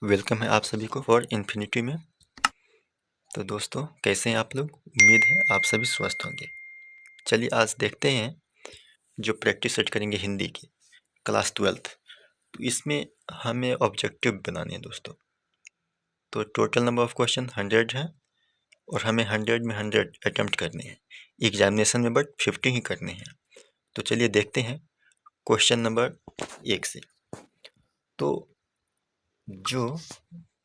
Welcome है आप सभी को फॉर इन्फिनिटी में। तो दोस्तों कैसे हैं आप लोग? उम्मीद है आप सभी स्वस्थ होंगे। चलिए आज देखते हैं जो प्रैक्टिस सेट करेंगे हिंदी की क्लास 12th। तो इसमें हमें ऑब्जेक्टिव बनाने हैं दोस्तों। तो टोटल नंबर ऑफ क्वेश्चन 100 है और हमें 100 में 100 अटेम्प्ट करने हैं। एग्जामिनेशन में बट 50 ही करने हैं। तो चलिए देखते हैं क्वेश्चन नंबर 1 से। तो जो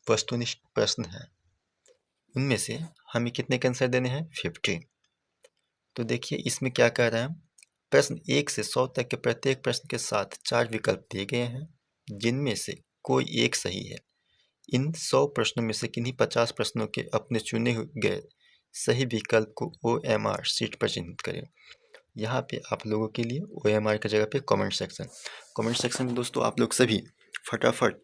वस्तुनिष्ठ प्रश्न है उनमें से हमें कितने के आंसर देने हैं? 50। तो देखिए इसमें क्या कह रहा है, प्रश्न 1 से 100 तक के प्रत्येक प्रश्न के साथ 4 विकल्प दिए गए हैं जिनमें से कोई एक सही है। इन 100 प्रश्नों में से किन्हीं 50 प्रश्नों के अपने चुने गए सही विकल्प को OMR शीट पर चिन्हित करें। यहाँ पे आप लोगों के लिए OMR की जगह पे कमेंट सेक्शन में दोस्तों आप लोग सभी फटाफट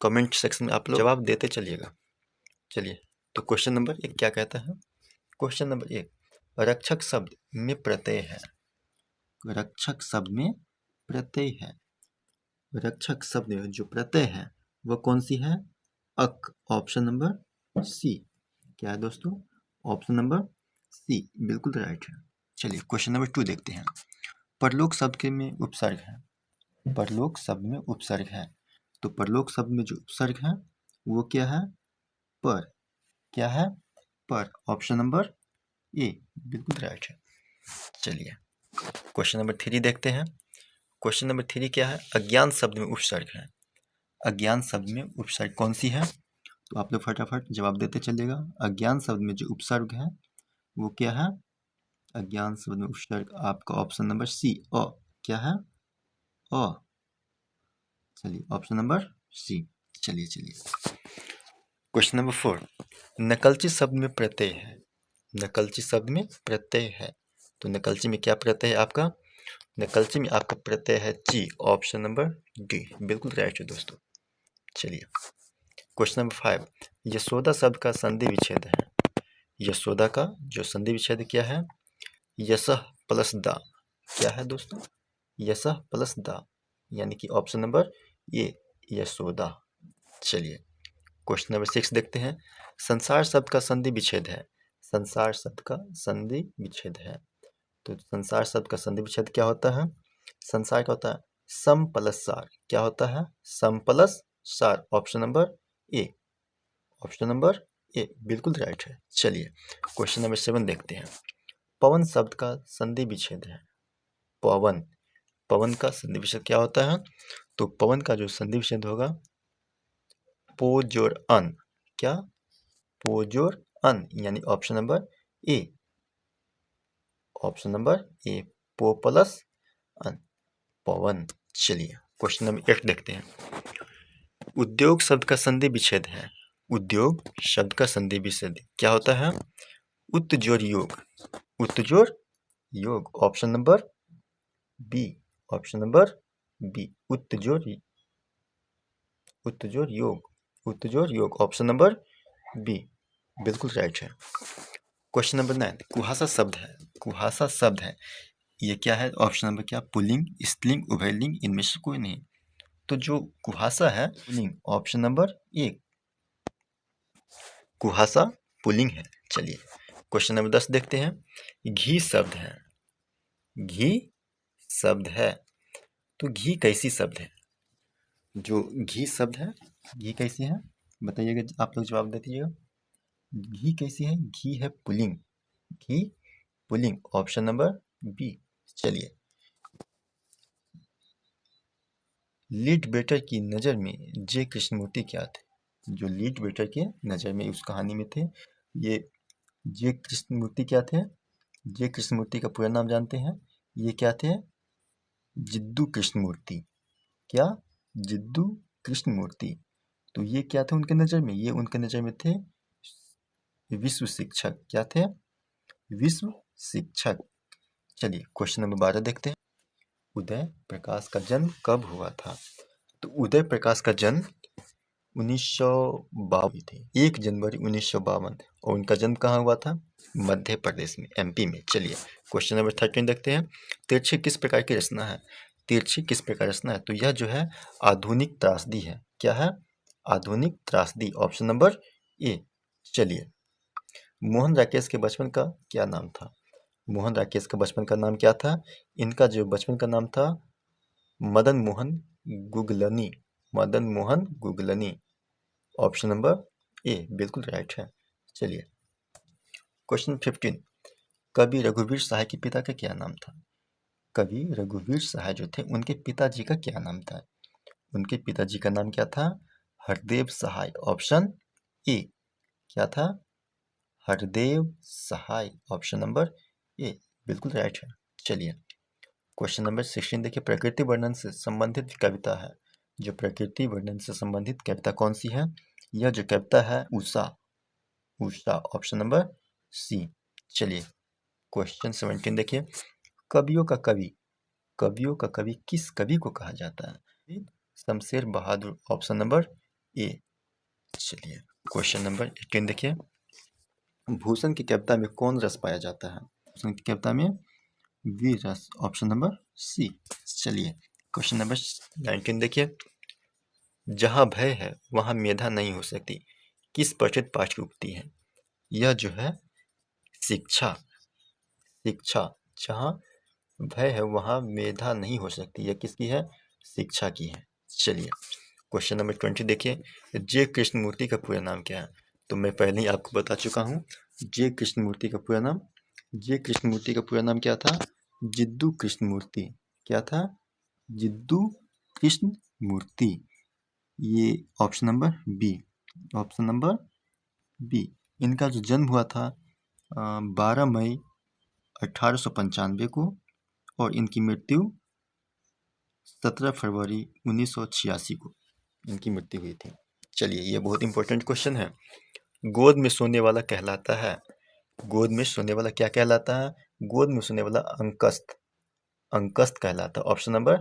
कमेंट सेक्शन में आप लोग जवाब देते चलिएगा। चलिए तो क्वेश्चन नंबर 1 क्या कहता है? क्वेश्चन नंबर 1, रक्षक शब्द में प्रत्यय है। रक्षक शब्द में प्रत्यय है। रक्षक शब्द में जो प्रत्यय है वह कौन सी है? अक। Option number C. क्या है दोस्तों? ऑप्शन नंबर सी बिल्कुल राइट है। चलिए क्वेश्चन नंबर 2 देखते हैं। परलोक शब्द के में उपसर्ग है। परलोक शब्द में उपसर्ग है। तो परलोक शब्द में जो उपसर्ग है वो क्या है? पर। क्या है? पर। ऑप्शन नंबर ए बिल्कुल राइट है। चलिए क्वेश्चन नंबर 3 देखते हैं। क्वेश्चन नंबर 3 क्या है? अज्ञान शब्द में उपसर्ग है। अज्ञान शब्द में उपसर्ग कौन सी है? तो आप लोग फटाफट जवाब देते चलिएगा। अज्ञान शब्द में जो उपसर्ग है वो क्या है? अज्ञान शब्द में उपसर्ग आपका ऑप्शन नंबर सी अ। क्या है? अ। चलिए ऑप्शन नंबर सी। चलिए क्वेश्चन नंबर 4, नकलची शब्द में प्रत्यय है। नकलची शब्द में प्रत्यय है। तो नकलची में क्या प्रत्यय है आपका? नकलची में आपका प्रत्यय है ची। ऑप्शन नंबर डी बिल्कुल राइट है दोस्तों। चलिए क्वेश्चन नंबर 5, यशोदा शब्द का संधि विच्छेद है। यशोदा का जो संधि विच्छेद क्या है? यशः प्लस दा। क्या है दोस्तों? यशः प्लस दा यानी कि ऑप्शन नंबर ए यशोदा। चलिए क्वेश्चन नंबर 6 देखते हैं। संसार शब्द का संधि विच्छेद है। संसार शब्द का संधि विच्छेद है। तो संसार शब्द का संधि विच्छेद क्या होता है? संसार क्या होता है? सम प्लस सार। क्या होता है? सम प्लस सार। Option number A. Option number A बिल्कुल राइट है। चलिए क्वेश्चन नंबर 7 देखते हैं। पवन शब्द का संधि विच्छेद है। पवन। पवन का संधि विच्छेद क्या होता है? तो पवन का जो संधि विच्छेद होगा पो जोड़ अन। क्या? पो जोड़ अन यानी ऑप्शन नंबर ए। ऑप्शन नंबर ए पो प्लस अन पवन। चलिए क्वेश्चन नंबर 8 देखते हैं। उद्योग शब्द का संधि विच्छेद है। उद्योग शब्द का संधि विच्छेद क्या होता है? उत जोड़ योग। उत जोड़ योग। Option number B. Option number B उत जोड़ योग। उत जोड़ योग। ऑप्शन नंबर बी बिल्कुल राइट है। क्वेश्चन नंबर 9, कुहासा शब्द है। कुहासा शब्द है ये क्या है? ऑप्शन नंबर क्या? पुल्लिंग, स्त्रीलिंग, उभयलिंग, इनमें से कोई नहीं। तो जो कुहासा है पुल्लिंग। ऑप्शन नंबर ए कुहासा पुल्लिंग है। चलिए क्वेश्चन नंबर 10 देखते हैं। घी शब्द है। घी शब्द है। तो घी कैसी शब्द है? जो घी शब्द है घी कैसी है बताइएगा, आप लोग जवाब दे दीजिएगा। घी कैसी है? घी है पुल्लिंग। घी पुल्लिंग। Option number B. चलिए लीड बेटर की नज़र में जे कृष्णमूर्ति क्या थे? जो लीड बेटर के नज़र में उस कहानी में थे ये जे कृष्णमूर्ति क्या थे? जे कृष्णमूर्ति का पूरा नाम जानते हैं? ये क्या थे? जिद्दू कृष्णमूर्ति। क्या? जिद्दू कृष्णमूर्ति। तो ये क्या थे उनके नज़र में? ये उनके नज़र में थे विश्व शिक्षक। क्या थे? विश्व शिक्षक। चलिए क्वेश्चन नंबर 12 देखते हैं। उदय प्रकाश का जन्म कब हुआ था? तो उदय प्रकाश का जन्म 1952 थे। 1 जनवरी 1952 और उनका जन्म कहाँ हुआ था? मध्य प्रदेश में, MP में। चलिए क्वेश्चन नंबर 13 देखते हैं। तिरछी किस प्रकार की रचना है? तिरछी किस प्रकार रचना है? तो यह जो है आधुनिक त्रासदी है। क्या है? आधुनिक त्रासदी, ऑप्शन नंबर ए। चलिए, मोहन राकेश के बचपन का क्या नाम था? मोहन राकेश का बचपन का नाम क्या था? इनका जो बचपन का नाम था Madan Mohan Guglani. Madan Mohan Guglani, option number A बिल्कुल राइट है। चलिए, क्वेश्चन 15, कवि रघुवीर सहाय के पिता का क्या नाम था? कवि रघुवीर सहाय जो थे उनके पिताजी का क्या नाम था? उनके पिताजी का नाम क्या था? हरदेव सहाय, ऑप्शन ए। क्या था? हरदेव सहाय, ऑप्शन नंबर ए बिल्कुल राइट है। चलिए, क्वेश्चन नंबर 16 देखिए, प्रकृति वर्णन से संबंधित कविता है। जो प्रकृति वर्णन से संबंधित कविता कौन सी है? यह जो कविता है उषा, उषा, ऑप्शन नंबर सी। चलिए, क्वेश्चन 17 देखिए, कवियों का कवि, कवियों का कवि किस कवि को कहा जाता है? शमशेर बहादुर, ऑप्शन नंबर ए। चलिए, क्वेश्चन नंबर 18 देखिए, भूषण की कविता में कौन रस पाया जाता है? भूषण की कविता में वीर रस, ऑप्शन नंबर सी। चलिए, क्वेश्चन नंबर 19 देखिए, जहाँ भय है वहाँ मेधा नहीं हो सकती, किस प्रसिद्ध पाठ की उक्ति है? यह जो है शिक्षा, शिक्षा, जहाँ भय है वहाँ मेधा नहीं हो सकती, यह किसकी है? शिक्षा की है। चलिए, क्वेश्चन नंबर 20 देखिए, जे कृष्णमूर्ति का पूरा नाम क्या है? तो मैं पहले ही आपको बता चुका हूँ, जे कृष्णमूर्ति का पूरा नाम, जे कृष्णमूर्ति का पूरा नाम क्या था? जिद्दू कृष्णमूर्ति। क्या था? जिद्दू कृष्णमूर्ति। ये option number B, option number B. इनका जो जन्म हुआ था 12 मई 1895 को, और इनकी मृत्यु 17 फरवरी 1986 को इनकी मृत्यु हुई थी। चलिए, ये बहुत इंपॉर्टेंट क्वेश्चन है। गोद में सोने वाला कहलाता है, गोद में सोने वाला क्या कहलाता है? गोद में सोने वाला अंकस्त, अंकस्त कहलाता है, ऑप्शन नंबर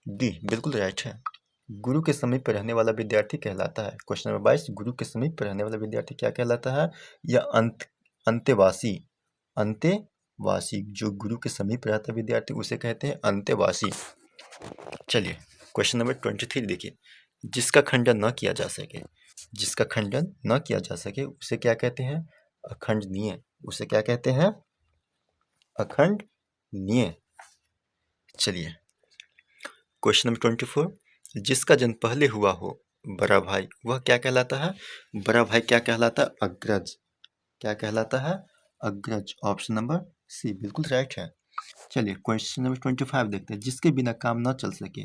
डी बिल्कुल राइट है। गुरु के समीप रहने वाला विद्यार्थी कहलाता है, क्वेश्चन नंबर 22, गुरु के समीप रहने वाला विद्यार्थी क्या कहलाता है? या अंतेवासी, अंतेवासी, जो गुरु के समीप रहता है विद्यार्थी उसे कहते हैं अंतेवासी। चलिए, क्वेश्चन नंबर 23 देखिए, जिसका खंडन न किया जा सके, जिसका खंडन न किया जा सके उसे क्या कहते हैं? अखंडनीय, उसे क्या कहते हैं? अखंडनीय। चलिए, क्वेश्चन नंबर 24, जिसका जन्म पहले हुआ हो बड़ा भाई वह क्या कहलाता है? बड़ा भाई क्या कहलाता है? अग्रज। क्या कहलाता है? अग्रज, ऑप्शन नंबर सी बिल्कुल राइट है। चलिए, क्वेश्चन नंबर 25 देखते हैं, जिसके बिना काम न चल सके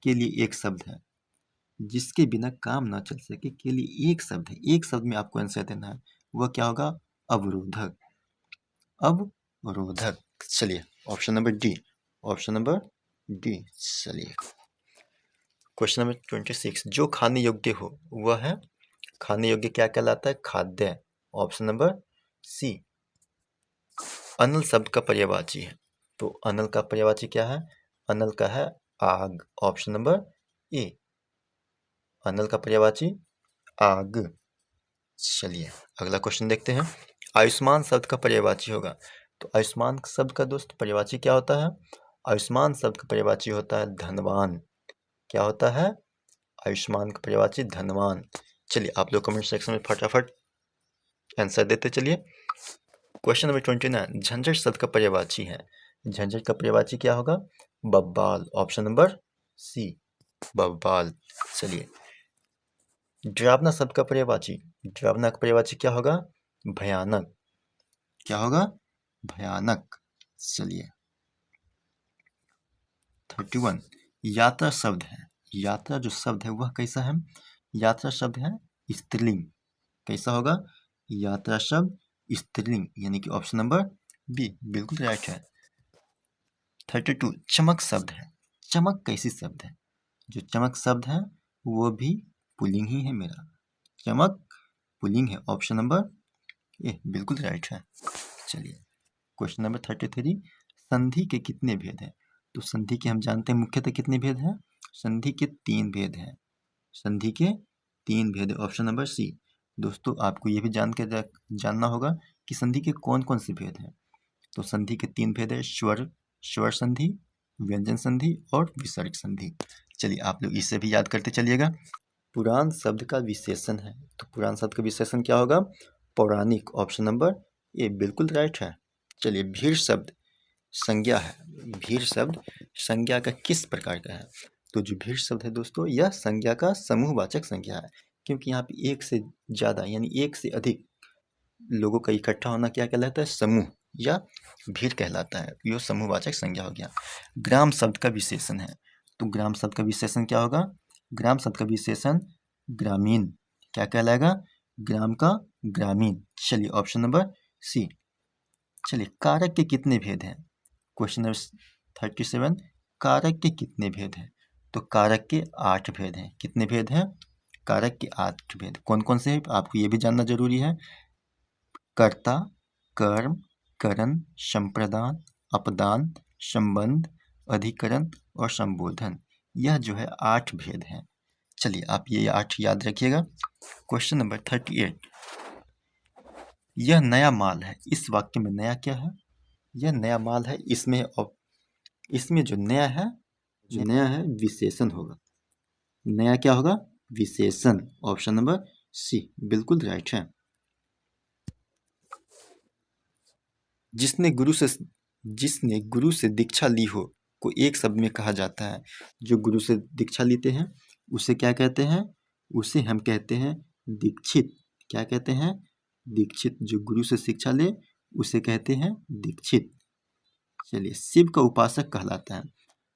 के लिए एक शब्द है। जिसके बिना काम न चल सके के लिए एक शब्द है, एक शब्द में आपको आंसर देना है, वह क्या होगा? अवरोधक, अवरोधक। चलिए, option number D, option number D. चलिए, क्वेश्चन नंबर 26, जो खाने योग्य हो वह है? खाने योग्य क्या कहलाता है? खाद्य, ऑप्शन नंबर सी। अनल शब्द का पर्यायवाची है, तो अनल का पर्यायवाची क्या है? अनल का है आग, ऑप्शन नंबर ए। अनल का पर्यायवाची आग। चलिए, अगला क्वेश्चन देखते हैं, आयुष्मान शब्द का पर्यायवाची होगा, तो आयुष्मान शब्द का दोस्त पर्यायवाची क्या होता है? आयुष्मान शब्द का पर्यायवाची होता है धनवान। क्या होता है? आयुष्मान का पर्यायवाची धनवान। चलिए, आप लोग कमेंट सेक्शन में फटाफट आंसर देते चलिए। क्वेश्चन नंबर 29, झंझट शब्द का पर्यायवाची है, झंझट का पर्यायवाची क्या होगा? बब्बाल, ऑप्शन नंबर सी, बब्बाल। चलिए, डरावना शब्द का पर्यायवाची, डरावना का पर्यायवाची क्या होगा? भयानक। क्या होगा? भयानक। चलिए, 31, यात्रा शब्द है, यात्रा जो शब्द है वह कैसा है? यात्रा शब्द है स्त्रीलिंग। कैसा होगा? यात्रा शब्द स्त्रीलिंग, यानी कि ऑप्शन नंबर बी बिल्कुल राइट है। 32, चमक शब्द है, चमक कैसी शब्द है? जो चमक शब्द है वो भी पुल्लिंग ही है मेरा, चमक पुल्लिंग है, ऑप्शन नंबर ए बिल्कुल राइट है। चलिए, क्वेश्चन नंबर 33, संधि के कितने भेद हैं? तो संधि के हम जानते हैं मुख्यतः कितने भेद हैं? संधि के 3 भेद हैं, संधि के 3 भेद, ऑप्शन नंबर सी। दोस्तों, आपको ये भी जानना होगा कि संधि के कौन कौन से भेद हैं। तो संधि के 3 भेद है, स्वर संधि, व्यंजन संधि और विसर्ग संधि। चलिए, आप लोग इसे भी याद करते चलिएगा। पुराण शब्द का विशेषण है। तो पुराण शब्द का विशेषण क्या होगा? पौराणिक। ऑप्शन नंबर ए बिल्कुल राइट है। चलिए, भीड़ शब्द संज्ञा है। भीड़ शब्द संज्ञा का किस प्रकार का है? तो जो भीड़ शब्द है दोस्तों, यह संज्ञा का समूहवाचक संज्ञा है, क्योंकि यहाँ पे एक से ज़्यादा यानी एक से अधिक लोगों का इकट्ठा होना क्या कहलाता है? समूह या भीड़ कहलाता है। यह समूहवाचक संज्ञा हो गया। ग्राम शब्द का विशेषण है। तो ग्राम शब्द का विशेषण क्या होगा? ग्राम शब्द का विशेषण ग्रामीण। क्या कहलाएगा? ग्राम का ग्रामीण। चलिए, ऑप्शन नंबर सी। चलिए, कारक के कितने भेद हैं? क्वेश्चन नंबर 37, कारक के कितने भेद हैं? तो कारक के 8 भेद हैं। कितने भेद हैं? कारक के 8 भेद। कौन कौन से हैं? आपको ये भी जानना जरूरी है। कर्ता, कर्म, करण, संप्रदान, अपदान, संबंध, अधिकरण और संबोधन। यह जो है 8 भेद हैं। चलिए, आप ये 8 याद रखिएगा। क्वेश्चन नंबर 38, यह नया माल है। इस वाक्य में नया क्या है? यह नया माल है। इसमें जो नया है विशेषण होगा। नया क्या होगा? विशेषण। ऑप्शन नंबर सी बिल्कुल राइट है। जिसने गुरु से दीक्षा ली हो को एक शब्द में कहा जाता है। जो गुरु से दीक्षा लेते हैं उसे क्या कहते हैं? उसे हम कहते हैं दीक्षित। क्या कहते हैं? दीक्षित। जो गुरु से शिक्षा ले उसे कहते हैं दीक्षित। चलिए, शिव का उपासक कहलाता है।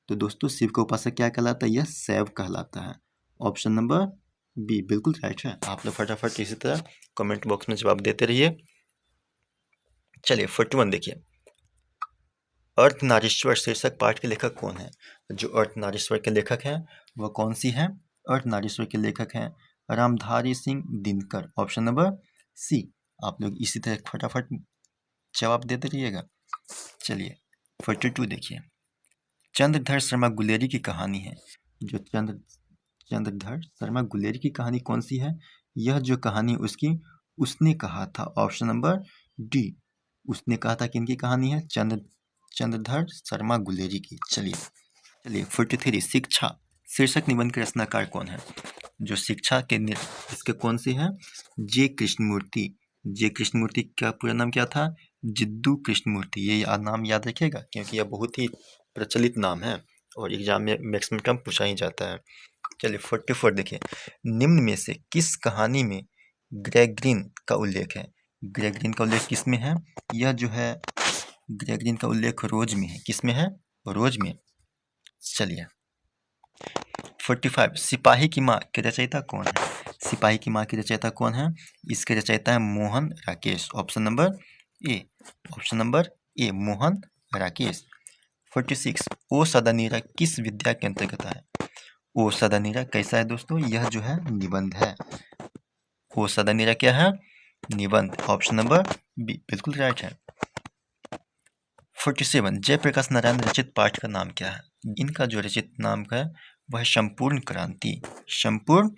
तो दोस्तों, शिव का उपासक क्या कहलाता है? यह शैव कहलाता है। ऑप्शन नंबर बी बिल्कुल राइट है। आप लोग फटाफट इसी तरह कमेंट बॉक्स में जवाब देते रहिए। चलिए, 41 देखिए, अर्धनारीश्वर शीर्षक पाठ के लेखक कौन है? जो अर्धनारीश्वर के लेखक हैं वह कौन सी हैं? अर्धनारीश्वर के लेखक हैं Ramdhari Singh Dinkar. Option number C. आप लोग इसी तरह फटाफट जवाब देते रहिएगा। चलिए, 42 देखिए, चंद्रधर शर्मा गुलेरी की कहानी है। जो चंद्रधर शर्मा गुलेरी की कहानी कौन सी है? यह जो कहानी उसने कहा था। Option number D. उसने कहा था किनकी कहानी है? चंद्रधर शर्मा गुलेरी की। चलिए 43, शिक्षा शीर्षक निबंध के रचनाकार कौन है? जो शिक्षा के इसके कौन से हैं? जे कृष्णमूर्ति। जे कृष्णमूर्ति का पूरा नाम क्या था? जिद्दू कृष्णमूर्ति। ये नाम याद रखिएगा, क्योंकि यह बहुत ही प्रचलित नाम है और एग्जाम में मैक्सिमम टाइम पूछा ही जाता है। चलिए 44 देखिए, निम्न में से किस कहानी में ग्रेगरिन का उल्लेख है? ग्रेगरिन का उल्लेख किस में है? यह जो है ग्रेगरिन का उल्लेख रोज में है। किस में है? रोज में। चलिए 45, सिपाही की माँ के रचयिता कौन है? सिपाही की माँ की रचयिता कौन है? इसके रचयिता है मोहन राकेश। ऑप्शन नंबर ए। ऑप्शन नंबर ए मोहन राकेश। 46, ओ सदा नीरा किस विद्या के अंतर्गत है? ओ सदा नीरा कैसा है दोस्तों? यह जो है निबंध है। ओ सदा नीरा क्या है? निबंध। ऑप्शन नंबर बी बिल्कुल राइट है। 47, जयप्रकाश नारायण रचित पाठ का नाम क्या है? इनका जो रचित नाम है वह संपूर्ण क्रांति। संपूर्ण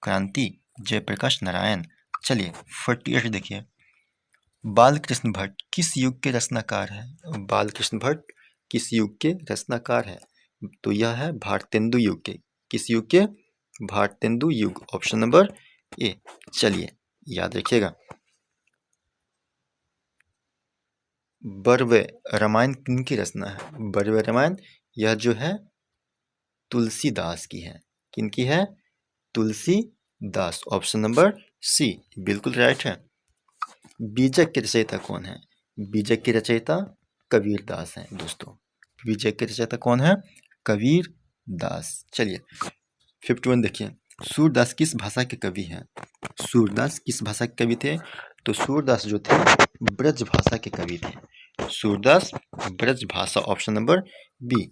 क्रांति, जयप्रकाश नारायण। चलिए 48 देखिए, बालकृष्ण भट्ट किस युग के रचनाकार है? बालकृष्ण भट्ट किस युग के रचनाकार है? तो यह है भारतेंदु युग के। किस युग के? भारतेंदु युग। ऑप्शन नंबर ए। चलिए, याद रखिएगा। बर्वे रामायण किनकी रचना है? बर्वे रामायण यह जो है तुलसीदास की है। किनकी है? तुलसीदास। ऑप्शन नंबर सी बिल्कुल राइट है। बीजक के रचयिता कौन है? बीजक के रचयिता कबीर दास हैं दोस्तों। बीजक के रचयिता कौन है? कबीर दास। चलिए 51 देखिए, सूरदास किस भाषा के कवि हैं? सूरदास किस भाषा के कवि थे? तो सूरदास जो थे ब्रज भाषा के कवि थे। सूरदास ब्रज भाषा। Option number B.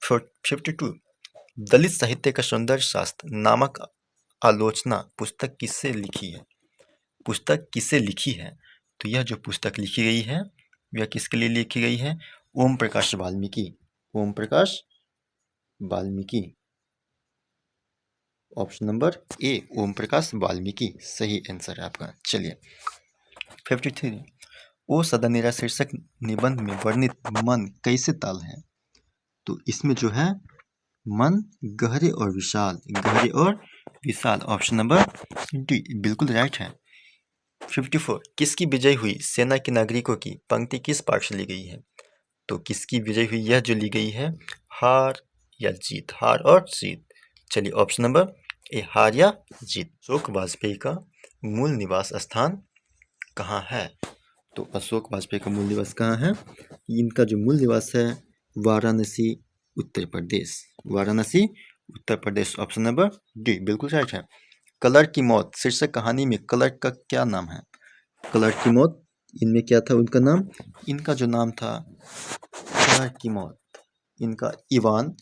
52, दलित साहित्य का सौंदर्य शास्त्र नामक आलोचना पुस्तक किससे लिखी है? पुस्तक किससे लिखी है? तो यह जो पुस्तक लिखी गई है यह किसके लिए लिखी गई है? ओम प्रकाश वाल्मीकि। ओम प्रकाश वाल्मीकि। ऑप्शन नंबर ए ओम प्रकाश वाल्मीकि सही आंसर है आपका। चलिए 53, ओ सदा नीरा शीर्षक निबंध में वर्णित मन कैसे ताल है? तो इसमें जो है मन गहरे और विशाल, गहरे और विशाल। ऑप्शन नंबर डी बिल्कुल राइट है। 54 किसकी विजय हुई सेना के नागरिकों की पंक्ति किस पाठ से ली गई है? तो किसकी विजय हुई यह जो ली गई है, हार या जीत, हार और जीत। चलिए ऑप्शन नंबर ए हार या जीत। अशोक वाजपेयी का मूल निवास स्थान कहाँ है? तो अशोक वाजपेयी का मूल निवास कहाँ है? इनका जो मूल निवास है Varanasi Uttar Pradesh, Varanasi Uttar Pradesh. Option number D बिल्कुल राइट है। कलर की मौत शीर्षक कहानी में कलर का क्या नाम है? कलर की मौत इनमें क्या था उनका नाम? इनका जो नाम था कलर की मौत, इनका इवान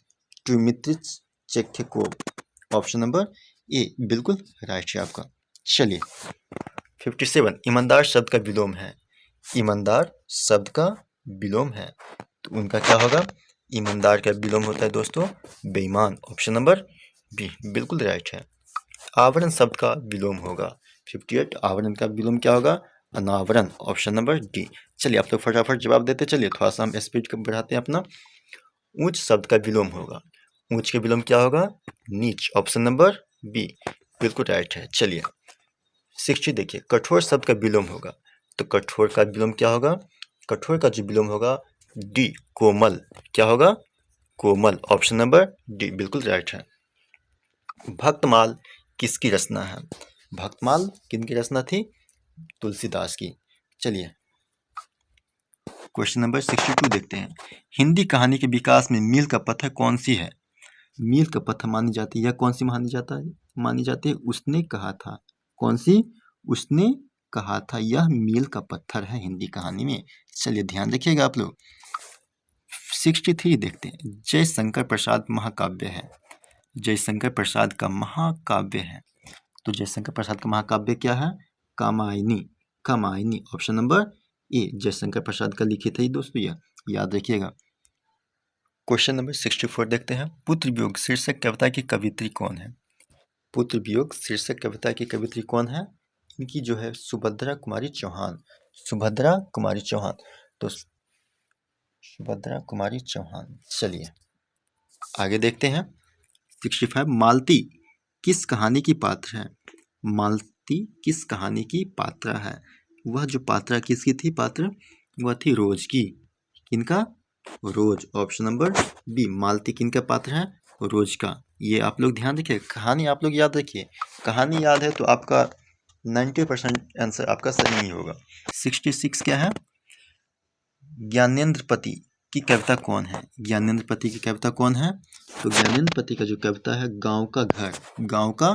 ट्यूमित्रिच चेख्याकोव। ऑप्शन नंबर ए बिल्कुल राइट है आपका। चलिए 57 ईमानदार शब्द का विलोम है, ईमानदार शब्द का विलोम है तो उनका क्या होगा? ईमानदार का विलोम होता है दोस्तों बेईमान। ऑप्शन नंबर बी बिल्कुल राइट है। आवरण शब्द का विलोम होगा 58 आवरण का विलोम क्या होगा? अनावरण। Option number D. चलिए आप लोग फटाफट जवाब देते चलिए, थोड़ा सा हम स्पीड बढ़ाते हैं अपना। ऊंच शब्द का विलोम होगा, ऊंच के विलोम क्या होगा? नीच। ऑप्शन नंबर बी बिल्कुल राइट है। चलिए 60 देखिए कठोर शब्द का विलोम होगा तो कठोर का विलोम क्या होगा? कठोर का जो विलोम होगा डी कोमल। क्या होगा? कोमल। ऑप्शन नंबर डी बिल्कुल राइट है। भक्तमाल किसकी रचना है? भक्तमाल किनकी रचना थी? तुलसीदास की। चलिए क्वेश्चन नंबर 62 देखते हैं। हिंदी कहानी के विकास में मील का पत्थर कौन सी है? मील का पत्थर मानी जाती है, यह कौन सी मानी जाती है? उसने कहा था। कौन सी? उसने कहा था, यह मील का पत्थर है हिंदी कहानी में। चलिए ध्यान रखिएगा आप लोग। 63 देखते हैं। जयशंकर प्रसाद महाकाव्य है, जयशंकर प्रसाद का महाकाव्य है तो जयशंकर प्रसाद का महाकाव्य क्या है? Kamayani. Kamayani. Option number A Jaishankar Prasad का लिखित है दोस्तों, यह याद रखिएगा। क्वेश्चन नंबर 64 देखते हैं। पुत्र वियोग शीर्षक कविता की कवित्री कौन है? पुत्र वियोग शीर्षक कविता की कवित्री कौन है? इनकी जो है सुभद्रा कुमारी चौहान, सुभद्रा कुमारी चौहान। तो सुभद्रा कुमारी चौहान। चलिए आगे देखते हैं। 65 मालती किस कहानी की पात्र है? मालती किस कहानी की पात्रा है? वह जो पात्रा किसकी थी? पात्र वह थी रोज की। किनका? रोज। ऑप्शन नंबर बी मालती किनका पात्र है? रोज का। ये आप लोग ध्यान रखिए, कहानी आप लोग याद रखिए, कहानी याद है तो आपका 90% आंसर आपका सही नहीं होगा। 66 क्या है? ज्ञानेंद्रपति की कविता कौन है? ज्ञानेंद्रपति की कविता कौन है? तो ज्ञानेंद्रपति का जो कविता है गांव का घर, गांव का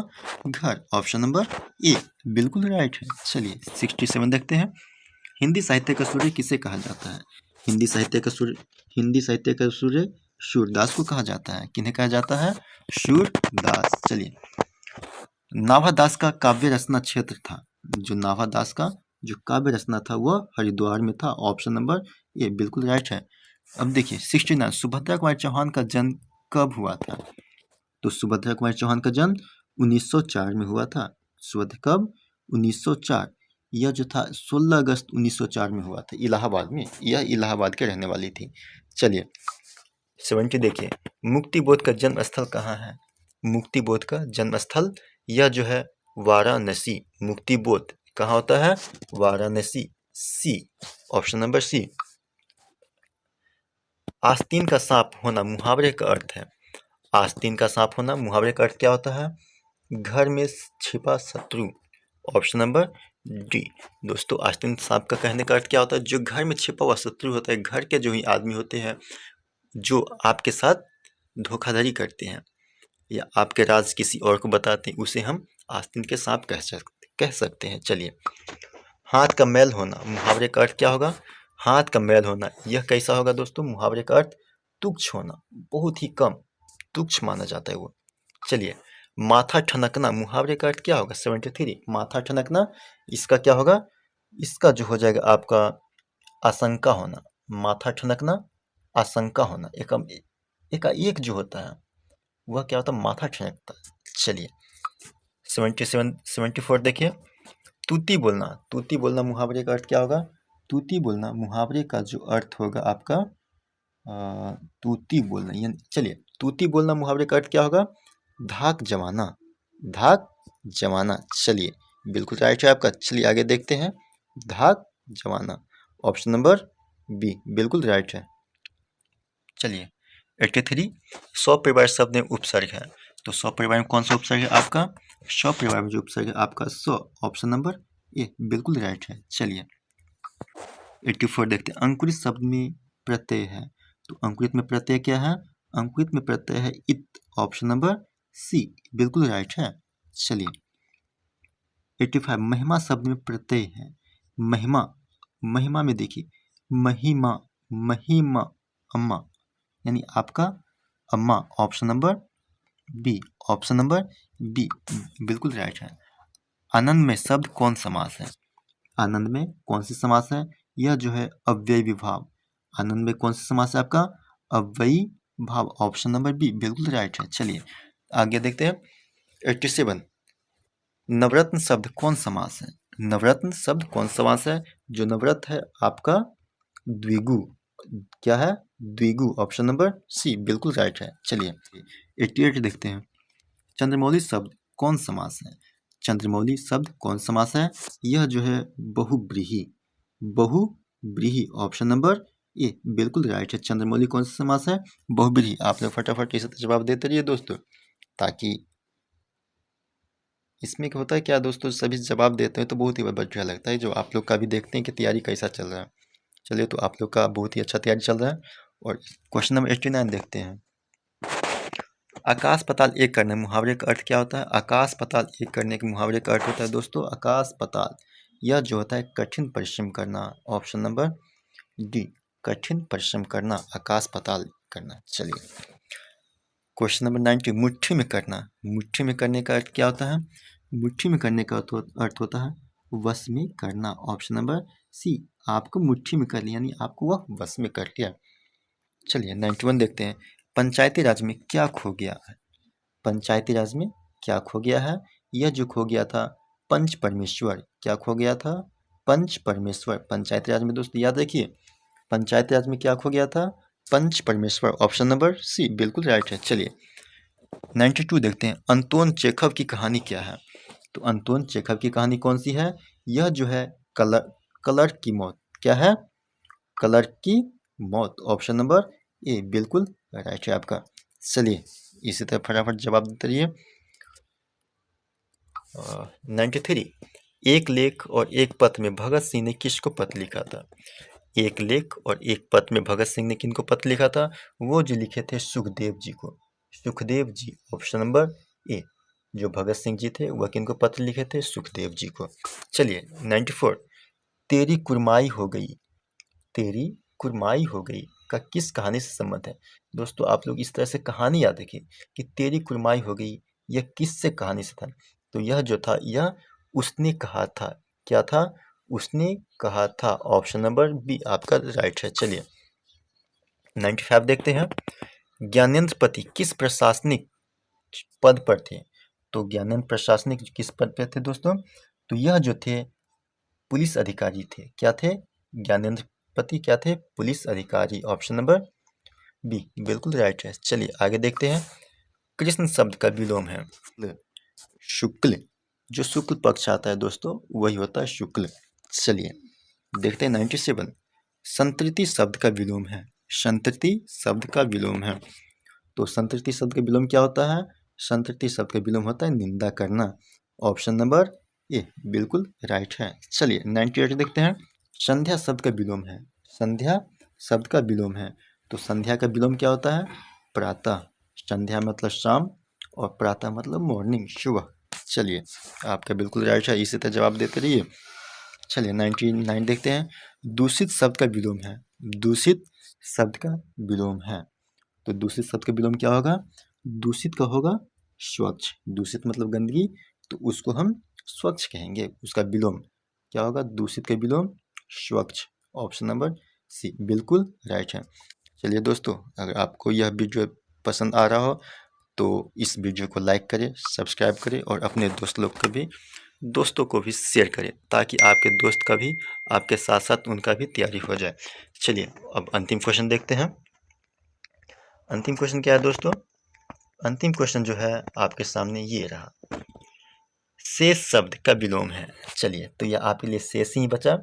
घर। ऑप्शन नंबर ए बिल्कुल राइट है। चलिए 67 देखते हैं। हिंदी साहित्य का सूर्य किसे कहा जाता है? हिंदी साहित्य का सूर्य सूरदास को कहा जाता है। किन्हें कहा जाता है? सूरदास। चलिए नाभादास का काव्य रचना क्षेत्र था, जो नाभादास का जो काव्य रचना था वह हरिद्वार में था। ऑप्शन नंबर ए बिल्कुल राइट है। अब देखिए 69 सुभद्रा कुमारी चौहान का जन्म कब हुआ था? तो सुभद्रा कुमारी चौहान का जन्म 1904 में हुआ था। कब? 1904। यह जो था 16 अगस्त 1904 में हुआ था इलाहाबाद में, यह इलाहाबाद के रहने वाली थी। चलिए 70 देखिए मुक्ति बोध का जन्म स्थल कहाँ है? मुक्ति बोध का जन्म स्थल यह जो है वाराणसी। मुक्ति बोध कहाँ होता है? Varanasi. C. Option number C. आस्तीन का सांप होना मुहावरे का अर्थ है। आस्तीन का सांप होना मुहावरे का अर्थ क्या होता है? घर में छिपा शत्रु। Option number D. दोस्तों आस्तीन सांप का कहने का अर्थ क्या होता है? जो घर में छिपा हुआ शत्रु होता है, घर के जो ही आदमी होते हैं जो आपके साथ धोखाधड़ी करते हैं या आपके राज किसी और को बताते हैं, उसे हम आस्तीन के सांप कह सकते हैं। चलिए हाथ का मैल होना मुहावरे का अर्थ क्या होगा? हाथ का मैल होना यह कैसा होगा दोस्तों? मुहावरे का अर्थ तुच्छ होना, बहुत ही कम, तुच्छ माना जाता है वो। चलिए माथा ठनकना मुहावरे का अर्थ क्या होगा? 73 माथा ठनकना इसका क्या होगा? इसका जो हो जाएगा आपका आशंका होना। माथा ठनकना आशंका होना, एक जो होता है वह क्या होता है? माथा ठनकता है। चलिए 74 देखिए तूती बोलना मुहावरे का अर्थ क्या होगा? तूती बोलना मुहावरे का जो अर्थ होगा आपका तूती बोलना। चलिए तूती बोलना मुहावरे का अर्थ क्या होगा? धाक जमाना। धाक जमाना। चलिए बिल्कुल राइट है आपका। चलिए आगे देखते हैं। धाक जमाना, ऑप्शन नंबर बी बिल्कुल राइट है। चलिए 83, सपरिवार शब्द में उपसर्ग है, तो सपरिवार में कौन सा उपसर्ग है आपका? सपरिवार में जो उपसर्ग है आपका स, ऑप्शन नंबर ए बिल्कुल राइट है। चलिए 84 देखते हैं। अंकुरित शब्द में प्रत्यय है, तो अंकुरित में प्रत्यय क्या है? अंकुरित में प्रत्यय है इत, ऑप्शन नंबर सी बिल्कुल राइट है। चलिए 85, महिमा शब्द में प्रत्यय है। महिमा, महिमा में देखिए महिमा, महिमा अम्मा, यानी आपका अम्मा, option number B, option number B बिल्कुल राइट है। आनंद में शब्द कौन समास है? आनंद में कौन सी समास है? यह जो है अव्ययी विभाव। आनंद में कौन सा समास है आपका? अव्ययी भाव, ऑप्शन नंबर बी बिल्कुल राइट है। चलिए आगे देखते हैं। 87, नवरत्न शब्द कौन समास है? नवरत्न शब्द कौन समास है? जो नवरत्न है आपका द्विगु, क्या है? द्विगु, ऑप्शन नंबर सी बिल्कुल राइट है। चलिए 88 देखते हैं। चंद्रमौली शब्द कौन समास है? चंद्रमौली शब्द कौन समास है? यह जो है बहुब्रीहि, बहुब्रीहि, ऑप्शन नंबर ए बिल्कुल राइट है। चंद्रमौली कौन सा समास है? बहुब्रीहि। आप लोग फटाफट इसे जवाब देते रहिए दोस्तों, ताकि इसमें क्या होता है क्या दोस्तों, सभी जवाब देते हैं तो बहुत ही बढ़िया लगता है, जो आप लोग का भी देखते हैं कि तैयारी कैसा चल रहा है। चलिए तो आप लोग का बहुत ही अच्छा तैयारी चल रहा है। और क्वेश्चन नंबर 89 देखते हैं। आकाश पाताल एक करने, मुहावरे का अर्थ क्या होता है? आकाश पाताल एक करने के मुहावरे का अर्थ होता है दोस्तों, आकाश पाताल, यह जो होता है कठिन परिश्रम करना, ऑप्शन नंबर डी कठिन परिश्रम करना, आकाश पाताल करना। चलिए क्वेश्चन नंबर 90, मुट्ठी में करना, मुट्ठी में करने का अर्थ क्या होता है? मुट्ठी में करने का अर्थ होता है वश में करना, ऑप्शन नंबर सी, आपको मुट्ठी में कर लिया यानी आपको वह वश में कर लिया। चलिए 91 देखते हैं। पंचायती राज में क्या खो गया है? पंचायती राज में क्या खो गया है? यह जो खो गया था पंच परमेश्वर, क्या खो गया था? पंच परमेश्वर। पंचायती राज में दोस्तों याद रखिए, पंचायती राज में क्या खो गया था? पंच परमेश्वर, ऑप्शन नंबर सी बिल्कुल राइट है। चलिए 92 देखते हैं। अंतोन चेखव की कहानी क्या है? तो अंतोन चेखव की कहानी कौन सी है? यह जो है कलर की मौत, क्या है? कलर की मौत, ऑप्शन नंबर ए बिल्कुल राइट है आपका। चलिए इसी तरह फटाफट जवाब देते रहिए। 93, एक लेख और एक पत्र में भगत सिंह ने किसको पत्र लिखा था? एक लेख और एक पत्र में भगत सिंह ने किनको पत्र लिखा था? वो जो लिखे थे सुखदेव जी को, सुखदेव जी, ऑप्शन नंबर ए, जो भगत सिंह जी थे वह किनको पत्र लिखे थे? सुखदेव जी को। चलिए 94, तेरी कुरमाई हो गई, तेरी कुरमाई हो गई का किस कहानी से संबंध है? दोस्तों आप लोग इस तरह से कहानी याद रखिए कि तेरी कुरमाई हो गई, यह किससे कहानी से था? तो यह जो था यह उसने कहा था, क्या था? उसने कहा था, ऑप्शन नंबर बी आपका राइट है। चलिए 95 देखते हैं। ज्ञानेंद्र पति किस प्रशासनिक पद पर थे? तो ज्ञानेंद्र प्रशासनिक किस पद पर थे दोस्तों? तो यह जो थे पुलिस अधिकारी थे, क्या थे? ज्ञानेंद्र पति क्या थे? पुलिस अधिकारी, ऑप्शन नंबर बी बिल्कुल राइट है। चलिए आगे देखते हैं। कृष्ण शब्द का विलोम है शुक्ल, जो शुक्ल पक्ष आता है दोस्तों वही होता है शुक्ल। चलिए देखते हैं 97, संतृति शब्द का विलोम है, संतृति शब्द का विलोम है, तो संतृति शब्द का विलोम क्या होता है? संतृति शब्द का विलोम होता है निंदा करना, ऑप्शन नंबर ए बिल्कुल राइट है। चलिए 98 देखते हैं। संध्या शब्द का विलोम है, संध्या शब्द का विलोम है, तो संध्या का विलोम क्या होता है? प्रातः, संध्या मतलब शाम और प्रातः मतलब मॉर्निंग, सुबह। चलिए आपका बिल्कुल राइट है, इसी तरह जवाब देते रहिए। चलिए 99 देखते हैं। दूषित शब्द का विलोम है, दूषित शब्द का विलोम है, तो दूषित शब्द का विलोम क्या होगा? दूषित का होगा स्वच्छ, दूषित मतलब गंदगी, तो उसको हम स्वच्छ कहेंगे, उसका विलोम क्या होगा? दूषित का विलोम स्वच्छ, ऑप्शन नंबर सी बिल्कुल राइट है। चलिए दोस्तों अगर आपको यह वीडियो पसंद आ रहा हो तो इस वीडियो को लाइक करें, सब्सक्राइब करें और अपने दोस्तों को भी शेयर करें, ताकि आपके दोस्त का भी आपके साथ साथ उनका भी तैयारी हो जाए। चलिए अब अंतिम क्वेश्चन देखते हैं। अंतिम क्वेश्चन क्या है दोस्तों? अंतिम क्वेश्चन जो है आपके सामने ये रहा। शेष शब्द का विलोम है। चलिए, तो यह आपके लिए शेष ही बचा,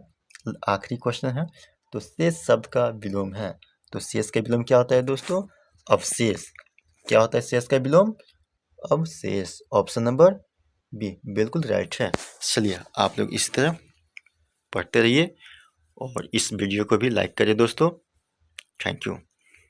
आखिरी क्वेश्चन है। तो शेष शब्द का विलोम है, तो शेष का विलोम क्या होता है दोस्तों? अवशेष। क्या होता है शेष का विलोम? अवशेष। ऑप्शन नंबर बी बिल्कुल राइट है। चलिए, आप लोग इस तरह पढ़ते रहिए और इस वीडियो को भी लाइक करिए दोस्तों। Thank you.